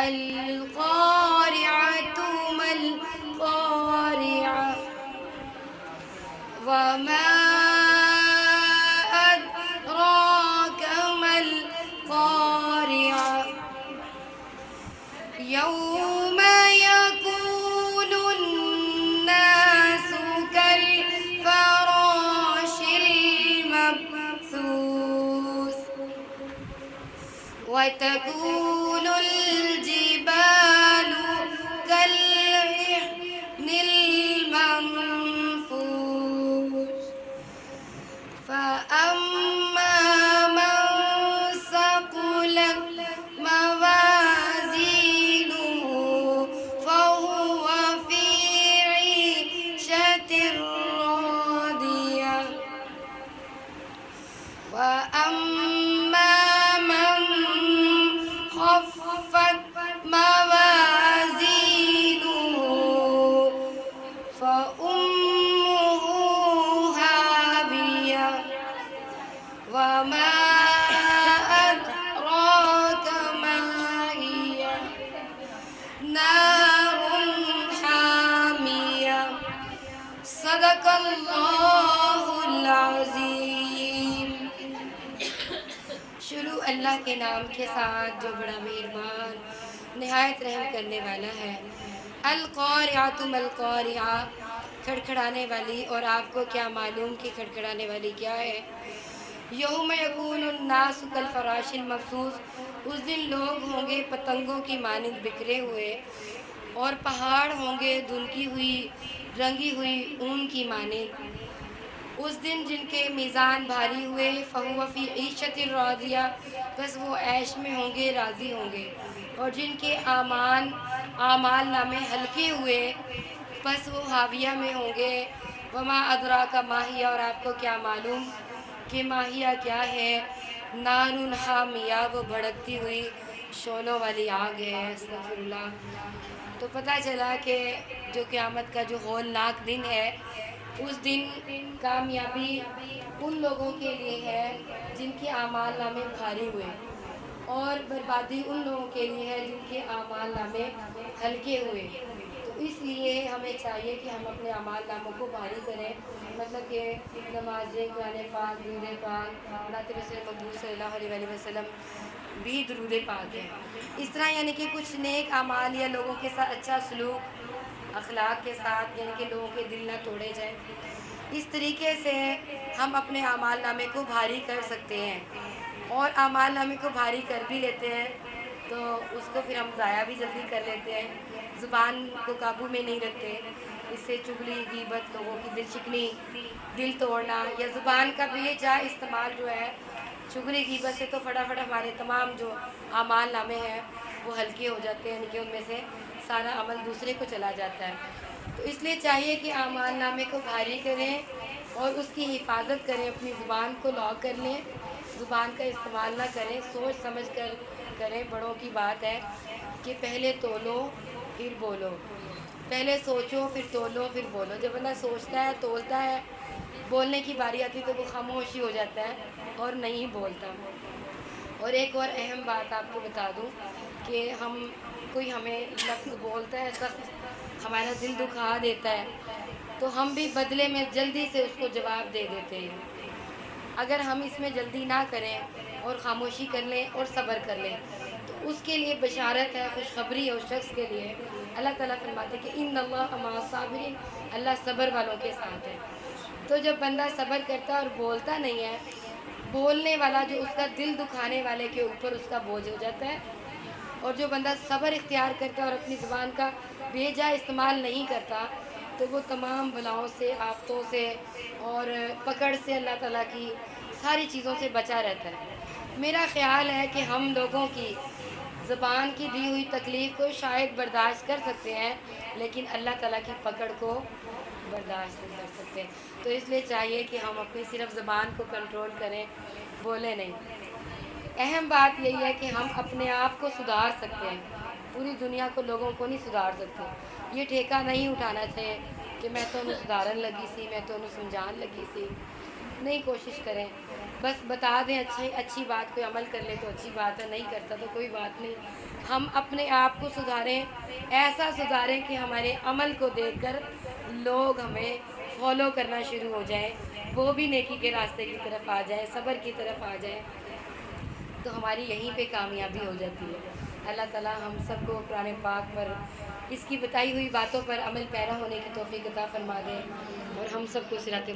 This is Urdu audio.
القارعة ما القارعة وما أدراك ما القارعة يوم يكون الناس كالفراش المبثوث وتكون الجبال كالعهن المنفوش فأما من ثقلت موازينه فهو في عيشة راضية وأما من خفت موازينه فأمه هاوية وما أدراك ما هي نار حامية صدق اللہ العظیم۔ شروع اللہ کے نام کے ساتھ جو بڑا مہربان نہایت رحم کرنے والا ہے۔ القارعۃ ما القارعہ، کھڑکھڑانے والی، اور آپ کو کیا معلوم کہ کھڑکھڑانے والی کیا ہے؟ یوم یکون الناس کالفراش المبثوث، اس دن لوگ ہوں گے پتنگوں کی مانند بکھرے ہوئے، اور پہاڑ ہوں گے دھنکی ہوئی رنگی ہوئی اون کی مانند۔ اس دن جن کے میزان بھاری ہوئے، فہو فی عیشۃ راضیہ، بس وہ عیش میں ہوں گے، راضی ہوں گے۔ اور جن کے اعمال نامے ہلکے ہوئے، بس وہ حاویہ میں ہوں گے۔ وما ادراک ما ہی، اور آپ کو کیا معلوم کہ ماہیہ کیا ہے؟ نار حامیہ، وہ بھڑکتی ہوئی شعلوں والی آگ ہے۔ استغفر اللہ۔ تو پتہ چلا کہ جو قیامت کا جو ہولناک دن ہے، اس دن کامیابی ان لوگوں کے لیے ہے جن کے اعمال نامے بھاری ہوئے، اور بربادی ان لوگوں کے لیے ہے جن کے اعمال نامے ہلکے ہوئے۔ تو اس لیے ہمیں چاہیے کہ ہم اپنے اعمال ناموں کو بھاری کریں، مطلب کہ نمازیں، قرآن پاک، درود پاک، نعت رسول مقبول صلی اللہ علیہ وسلم بھی درود پاک ہے۔ اس طرح یعنی کہ کچھ نیک اعمال یا لوگوں کے ساتھ اچھا سلوک اخلاق کے ساتھ، یعنی کہ لوگوں کے دل نہ توڑے جائیں، اس طریقے سے ہم اپنے اعمال نامے کو بھاری کر سکتے ہیں۔ اور اعمال نامے کو بھاری کر بھی لیتے ہیں تو اس کو پھر ہم ضائع بھی جلدی کر لیتے ہیں، زبان کو قابو میں نہیں رکھتے، اس سے چغلی، غیبت، لوگوں کی دل شکنی، دل توڑنا، یا زبان کا بے جا استعمال جو ہے چغلی غیبت سے، تو فٹافٹ ہمارے تمام جو اعمال نامے ہیں وہ ہلکے ہو جاتے ہیں، یعنی کہ ان میں سے سارا عمل دوسرے کو چلا جاتا ہے۔ تو اس لیے چاہیے کہ اعمال نامے کو بھاری کریں اور اس کی حفاظت کریں، اپنی زبان کو لاک کر لیں، زبان کا استعمال نہ کریں، سوچ سمجھ کر کریں۔ بڑوں کی بات ہے کہ پہلے تولو پھر بولو، پہلے سوچو پھر تولو پھر بولو۔ جب بندہ سوچتا ہے، تولتا ہے، بولنے کی باری آتی تو وہ خاموشی ہو جاتا ہے اور نہیں بولتا۔ اور ایک اور اہم بات آپ کو بتا دوں کہ کوئی ہمیں لفظ بولتا ہے، سخت ہمارا دل دکھا دیتا ہے، تو ہم بھی بدلے میں جلدی سے اس کو جواب دے دیتے ہیں۔ اگر ہم اس میں جلدی نہ کریں اور خاموشی کر لیں اور صبر کر لیں، تو اس کے لیے بشارت ہے، خوشخبری ہے اس شخص کے لیے۔ اللہ تعالیٰ فرماتے ہیں کہ ان اللہ مع الصابرین، اللہ صبر والوں کے ساتھ ہے۔ تو جب بندہ صبر کرتا ہے اور بولتا نہیں ہے، بولنے والا جو اس کا دل دکھانے والے کے اوپر اس کا بوجھ ہو جاتا ہے، اور جو بندہ صبر اختیار کرتا ہے اور اپنی زبان کا بے جا استعمال نہیں کرتا، تو وہ تمام بلاؤں سے، آفتوں سے اور پکڑ سے، اللہ تعالیٰ کی ساری چیزوں سے بچا رہتا ہے۔ میرا خیال ہے کہ ہم لوگوں کی زبان کی دی ہوئی تکلیف کو شاید برداشت کر سکتے ہیں، لیکن اللہ تعالیٰ کی پکڑ کو برداشت نہیں کر سکتے۔ تو اس لیے چاہیے کہ ہم اپنی صرف زبان کو کنٹرول کریں، بولیں نہیں۔ اہم بات یہی ہے کہ ہم اپنے آپ کو سدھار سکتے ہیں، پوری دنیا کو، لوگوں کو نہیں سدھار سکتے۔ یہ ٹھیکہ نہیں اٹھانا چاہیے کہ میں تو انہوں سدھارن لگی سی، میں تو انہوں سمجھان لگی سی۔ نہیں، کوشش کریں، بس بتا دیں اچھی بات، کوئی عمل کر لے تو اچھی بات ہے، نہیں کرتا تو کوئی بات نہیں، ہم اپنے آپ کو سدھاریں، ایسا سدھاریں کہ ہمارے عمل کو دیکھ کر لوگ ہمیں فالو کرنا شروع ہو جائیں، وہ بھی نیکی کے راستے کی طرف آ جائیں، صبر کی طرف آ جائیں، تو ہماری یہیں پہ کامیابی ہو جاتی ہے۔ اللہ تعالیٰ ہم سب کو قرآن پاک پر اس کی بتائی ہوئی باتوں پر عمل پیرا ہونے کی توفیق عطا فرما دے، اور ہم سب کو صراط